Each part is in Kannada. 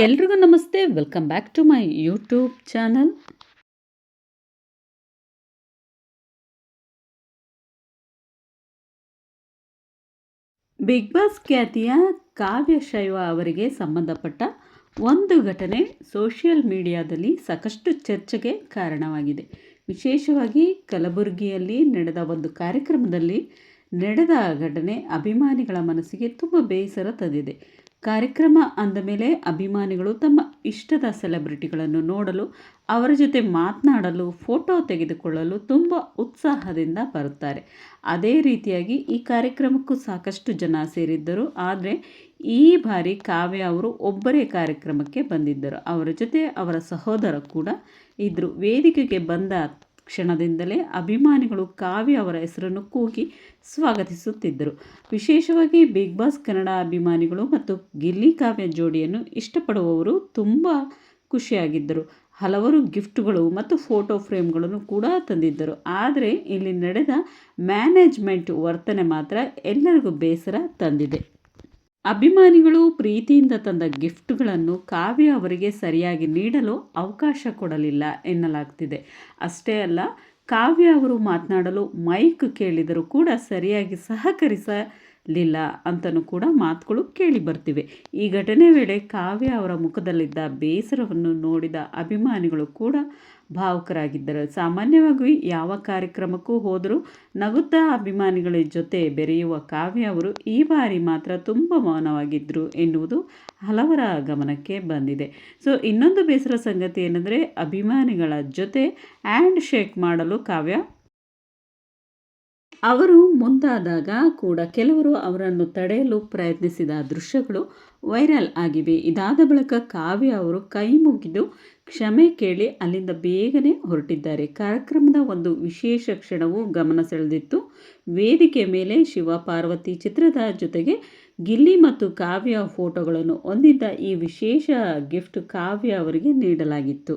ಎಲ್ರಿಗೂ ನಮಸ್ತೆ, welcome back to my YouTube channel. Bigg Boss ಖ್ಯಾತಿಯ ಕಾವ್ಯ ಶೈವ ಅವರಿಗೆ ಸಂಬಂಧಪಟ್ಟ ಒಂದು ಘಟನೆ ಸೋಷಿಯಲ್ ಮೀಡಿಯಾದಲ್ಲಿ ಸಾಕಷ್ಟು ಚರ್ಚೆಗೆ ಕಾರಣವಾಗಿದೆ. ವಿಶೇಷವಾಗಿ ಕಲಬುರಗಿಯಲ್ಲಿ ನಡೆದ ಒಂದು ಕಾರ್ಯಕ್ರಮದಲ್ಲಿ ನಡೆದ ಘಟನೆ ಅಭಿಮಾನಿಗಳ ಮನಸ್ಸಿಗೆ ತುಂಬ ಬೇಸರ ತಂದಿದೆ. ಕಾರ್ಯಕ್ರಮ ಅಂದ ಮೇಲೆ ಅಭಿಮಾನಿಗಳು ತಮ್ಮ ಇಷ್ಟದ ಸೆಲೆಬ್ರಿಟಿಗಳನ್ನು ನೋಡಲು, ಅವರ ಜೊತೆ ಮಾತನಾಡಲು, ಫೋಟೋ ತೆಗೆದುಕೊಳ್ಳಲು ತುಂಬ ಉತ್ಸಾಹದಿಂದ ಬರುತ್ತಾರೆ. ಅದೇ ರೀತಿಯಾಗಿ ಈ ಕಾರ್ಯಕ್ರಮಕ್ಕೂ ಸಾಕಷ್ಟು ಜನ ಸೇರಿದ್ದರು. ಆದರೆ ಈ ಬಾರಿ ಕಾವ್ಯ ಅವರು ಒಬ್ಬರೇ ಕಾರ್ಯಕ್ರಮಕ್ಕೆ ಬಂದಿದ್ದರು. ಅವರ ಜೊತೆ ಅವರ ಸಹೋದರ ಕೂಡ ಇದ್ದರು. ವೇದಿಕೆಗೆ ಬಂದ ಕ್ಷಣದಿಂದಲೇ ಅಭಿಮಾನಿಗಳು ಕಾವ್ಯ ಅವರ ಹೆಸರನ್ನು ಕೂಗಿ ಸ್ವಾಗತಿಸುತ್ತಿದ್ದರು. ವಿಶೇಷವಾಗಿ ಬಿಗ್ ಬಾಸ್ ಕನ್ನಡ ಅಭಿಮಾನಿಗಳು ಮತ್ತು ಗಿಲ್ಲಿ ಕಾವ್ಯ ಜೋಡಿಯನ್ನು ಇಷ್ಟಪಡುವವರು ತುಂಬ ಖುಷಿಯಾಗಿದ್ದರು. ಹಲವರು ಗಿಫ್ಟ್ಗಳು ಮತ್ತು ಫೋಟೋ ಫ್ರೇಮ್ಗಳನ್ನು ಕೂಡ ತಂದಿದ್ದರು. ಆದರೆ ಇಲ್ಲಿ ನಡೆದ ಮ್ಯಾನೇಜ್ಮೆಂಟ್ ವರ್ತನೆ ಮಾತ್ರ ಎಲ್ಲರಿಗೂ ಬೇಸರ ತಂದಿದೆ. ಅಭಿಮಾನಿಗಳು ಪ್ರೀತಿಯಿಂದ ತಂದ ಗಿಫ್ಟ್ಗಳನ್ನು ಕಾವ್ಯ ಅವರಿಗೆ ಸರಿಯಾಗಿ ನೀಡಲು ಅವಕಾಶ ಕೊಡಲಿಲ್ಲ ಎನ್ನಲಾಗ್ತಿದೆ. ಅಷ್ಟೇ ಅಲ್ಲ, ಕಾವ್ಯ ಅವರು ಮಾತನಾಡಲು ಮೈಕ್ ಕೇಳಿದರೂ ಕೂಡ ಸರಿಯಾಗಿ ಸಹಕರಿಸಲಿಲ್ಲ ಅಂತಲೂ ಕೂಡ ಮಾತುಗಳು ಕೇಳಿ ಬರ್ತಿವೆ. ಈ ಘಟನೆ ವೇಳೆ ಕಾವ್ಯ ಅವರ ಮುಖದಲ್ಲಿದ್ದ ಬೇಸರವನ್ನು ನೋಡಿದ ಅಭಿಮಾನಿಗಳು ಕೂಡ ಭಾವುಕರಾಗಿದ್ದರು. ಸಾಮಾನ್ಯವಾಗಿ ಯಾವ ಕಾರ್ಯಕ್ರಮಕ್ಕೂ ಹೋದರೂ ನಗುತ್ತಾ ಅಭಿಮಾನಿಗಳ ಜೊತೆ ಬೆರೆಯುವ ಕಾವ್ಯ ಅವರು ಈ ಬಾರಿ ಮಾತ್ರ ತುಂಬ ಮೌನವಾಗಿದ್ದರು ಎನ್ನುವುದು ಹಲವರ ಗಮನಕ್ಕೆ ಬಂದಿದೆ. ಇನ್ನೊಂದು ಬೇಸರ ಸಂಗತಿ ಏನಂದರೆ, ಅಭಿಮಾನಿಗಳ ಜೊತೆ ಹ್ಯಾಂಡ್ ಶೇಕ್ ಮಾಡಲು ಕಾವ್ಯ ಅವರು ಮುಂದಾದಾಗ ಕೂಡ ಕೆಲವರು ಅವರನ್ನು ತಡೆಯಲು ಪ್ರಯತ್ನಿಸಿದ ದೃಶ್ಯಗಳು ವೈರಲ್ ಆಗಿವೆ. ಇದಾದ ಬಳಿಕ ಕಾವ್ಯ ಅವರು ಕೈ ಮುಗಿದು ಕ್ಷಮೆ ಕೇಳಿ ಅಲ್ಲಿಂದ ಬೇಗನೆ ಹೊರಟಿದ್ದಾರೆ. ಕಾರ್ಯಕ್ರಮದ ಒಂದು ವಿಶೇಷ ಕ್ಷಣವು ಗಮನ ಸೆಳೆದಿತ್ತು. ವೇದಿಕೆ ಮೇಲೆ ಶಿವ ಪಾರ್ವತಿ ಚಿತ್ರದ ಜೊತೆಗೆ ಗಿಲ್ಲಿ ಮತ್ತು ಕಾವ್ಯ ಫೋಟೋಗಳನ್ನು ಹೊಂದಿದ್ದ ಈ ವಿಶೇಷ ಗಿಫ್ಟ್ ಕಾವ್ಯ ಅವರಿಗೆ ನೀಡಲಾಗಿತ್ತು.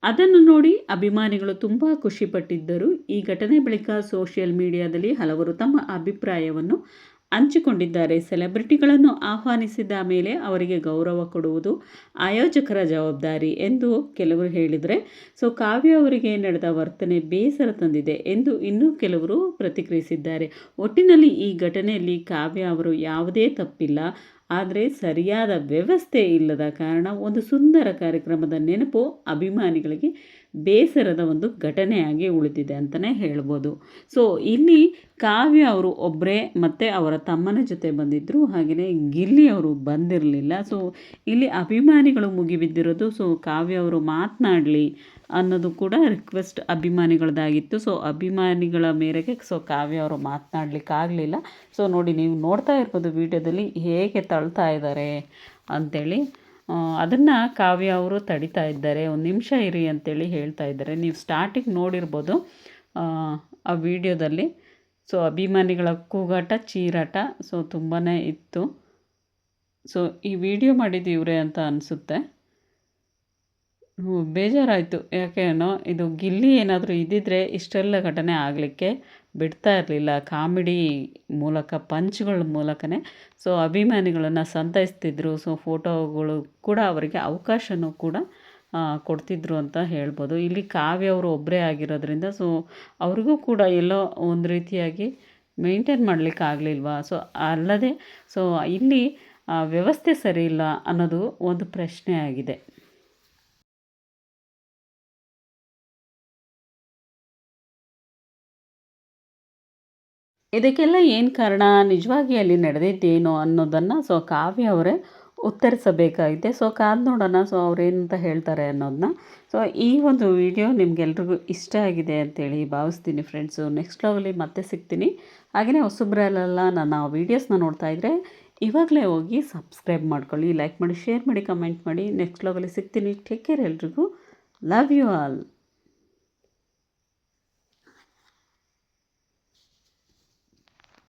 ಅದನ್ನು ನೋಡಿ ಅಭಿಮಾನಿಗಳು ತುಂಬ ಖುಷಿಪಟ್ಟಿದ್ದರು. ಈ ಘಟನೆ ಬಳಿಕ ಸೋಷಿಯಲ್ ಮೀಡಿಯಾದಲ್ಲಿ ಹಲವರು ತಮ್ಮ ಅಭಿಪ್ರಾಯವನ್ನು ಹಂಚಿಕೊಂಡಿದ್ದಾರೆ. ಸೆಲೆಬ್ರಿಟಿಗಳನ್ನು ಆಹ್ವಾನಿಸಿದ ಮೇಲೆ ಅವರಿಗೆ ಗೌರವ ಕೊಡುವುದು ಆಯೋಜಕರ ಜವಾಬ್ದಾರಿ ಎಂದು ಕೆಲವರು ಹೇಳಿದರೆ, ಕಾವ್ಯ ಅವರಿಗೆ ನಡೆದ ವರ್ತನೆ ಬೇಸರ ತಂದಿದೆ ಎಂದು ಇನ್ನೂ ಕೆಲವರು ಪ್ರತಿಕ್ರಿಯಿಸಿದ್ದಾರೆ. ಒಟ್ಟಿನಲ್ಲಿ ಈ ಘಟನೆಯಲ್ಲಿ ಕಾವ್ಯ ಅವರು ಯಾವುದೇ ತಪ್ಪಿಲ್ಲ. ಆದರೆ ಸರಿಯಾದ ವ್ಯವಸ್ಥೆ ಇಲ್ಲದ ಕಾರಣ ಒಂದು ಸುಂದರ ಕಾರ್ಯಕ್ರಮದ ನೆನಪು ಅಭಿಮಾನಿಗಳಿಗೆ ಬೇಸರದ ಒಂದು ಘಟನೆಯಾಗಿ ಉಳಿದಿದೆ ಅಂತಲೇ ಹೇಳ್ಬೋದು. ಇಲ್ಲಿ ಕಾವ್ಯ ಅವರು ಒಬ್ಬರೇ ಮತ್ತು ಅವರ ತಮ್ಮನ ಜೊತೆ ಬಂದಿದ್ದರು. ಹಾಗೆಯೇ ಗಿಲ್ಲಿ ಅವರು ಬಂದಿರಲಿಲ್ಲ. ಇಲ್ಲಿ ಅಭಿಮಾನಿಗಳು ಮುಗಿಬಿದ್ದಿರೋದು. ಕಾವ್ಯ ಅವರು ಮಾತನಾಡಲಿ ಅನ್ನೋದು ಕೂಡ ರಿಕ್ವೆಸ್ಟ್ ಅಭಿಮಾನಿಗಳದ್ದಾಗಿತ್ತು. ಅಭಿಮಾನಿಗಳ ಮೇರೆಗೆ ಕಾವ್ಯ ಅವರು ಮಾತನಾಡಲಿಕ್ಕಾಗಲಿಲ್ಲ. ನೋಡಿ, ನೀವು ನೋಡ್ತಾ ಇರ್ಬೋದು ವಿಡಿಯೋದಲ್ಲಿ ಹೇಗೆ ತಳ್ತಾ ಇದ್ದಾರೆ ಅಂಥೇಳಿ. ಅದನ್ನು ಕಾವ್ಯ ಅವರು ತಡಿತಾ ಇದ್ದಾರೆ. ಒಂದು ನಿಮಿಷ ಇರಿ ಅಂತೇಳಿ ಹೇಳ್ತಾ ಇದ್ದಾರೆ. ನೀವು ಸ್ಟಾರ್ಟಿಂಗ್ ನೋಡಿರ್ಬೋದು ಆ ವಿಡಿಯೋದಲ್ಲಿ. ಅಭಿಮಾನಿಗಳ ಕೂಗಾಟ, ಚೀರಾಟ ತುಂಬಾ ಇತ್ತು. ಈ ವಿಡಿಯೋ ಮಾಡಿದ್ದು ಇವರೇ ಅಂತ ಅನಿಸುತ್ತೆ. ಬೇಜಾರಾಯಿತು. ಯಾಕೇನೋ ಇದು ಗಿಲ್ಲಿ ಏನಾದರೂ ಇದ್ದಿದ್ದರೆ ಇಷ್ಟೆಲ್ಲ ಘಟನೆ ಆಗಲಿಕ್ಕೆ ಬಿಡ್ತಾ ಇರಲಿಲ್ಲ. ಕಾಮಿಡಿ ಮೂಲಕ, ಪಂಚ್ಗಳ ಮೂಲಕನೇ ಅಭಿಮಾನಿಗಳನ್ನು ಸಂತೈಸ್ತಿದ್ರು. ಫೋಟೋಗಳು ಕೂಡ ಅವರಿಗೆ ಅವಕಾಶನೂ ಕೂಡ ಕೊಡ್ತಿದ್ರು ಅಂತ ಹೇಳ್ಬೋದು. ಇಲ್ಲಿ ಕಾವ್ಯ ಅವರು ಒಬ್ಬರೇ ಆಗಿರೋದ್ರಿಂದ ಅವ್ರಿಗೂ ಕೂಡ ಎಲ್ಲೋ ಒಂದು ರೀತಿಯಾಗಿ ಮೇಂಟೈನ್ ಮಾಡಲಿಕ್ಕೆ ಆಗಲಿಲ್ವಾ? ಅಲ್ಲದೆ ಇಲ್ಲಿ ವ್ಯವಸ್ಥೆ ಸರಿ ಇಲ್ಲ ಅನ್ನೋದು ಒಂದು ಪ್ರಶ್ನೆ ಆಗಿದೆ. ಇದಕ್ಕೆಲ್ಲ ಏನು ಕಾರಣ, ನಿಜವಾಗಿ ಅಲ್ಲಿ ನಡೆದಿದ್ದೇನೋ ಅನ್ನೋದನ್ನು ಕಾವ್ಯ ಅವರೇ ಉತ್ತರಿಸಬೇಕಾಗಿದೆ. ಕಾದು ನೋಡೋಣ ಅವ್ರೇನಂತ ಹೇಳ್ತಾರೆ ಅನ್ನೋದನ್ನ. ಈ ಒಂದು ವಿಡಿಯೋ ನಿಮಗೆಲ್ರಿಗೂ ಇಷ್ಟ ಆಗಿದೆ ಅಂತೇಳಿ ಭಾವಿಸ್ತೀನಿ ಫ್ರೆಂಡ್ಸು. ನೆಕ್ಸ್ಟ್ ವ್ಲಾಗಲ್ಲಿ ಮತ್ತೆ ಸಿಗ್ತೀನಿ. ಹಾಗೆಯೇ ಹೊಸಬ್ರಲ್ಲೆಲ್ಲ ನನ್ನ ವೀಡಿಯೋಸ್ನ ನೋಡ್ತಾ ಇದ್ದರೆ ಇವಾಗಲೇ ಹೋಗಿ ಸಬ್ಸ್ಕ್ರೈಬ್ ಮಾಡ್ಕೊಳ್ಳಿ, ಲೈಕ್ ಮಾಡಿ, ಶೇರ್ ಮಾಡಿ, ಕಮೆಂಟ್ ಮಾಡಿ. ನೆಕ್ಸ್ಟ್ ವ್ಲಾಗಲ್ಲಿ ಸಿಗ್ತೀನಿ. ಟೇಕ್ ಕೇರ್ ಎಲ್ರಿಗೂ. Love you all.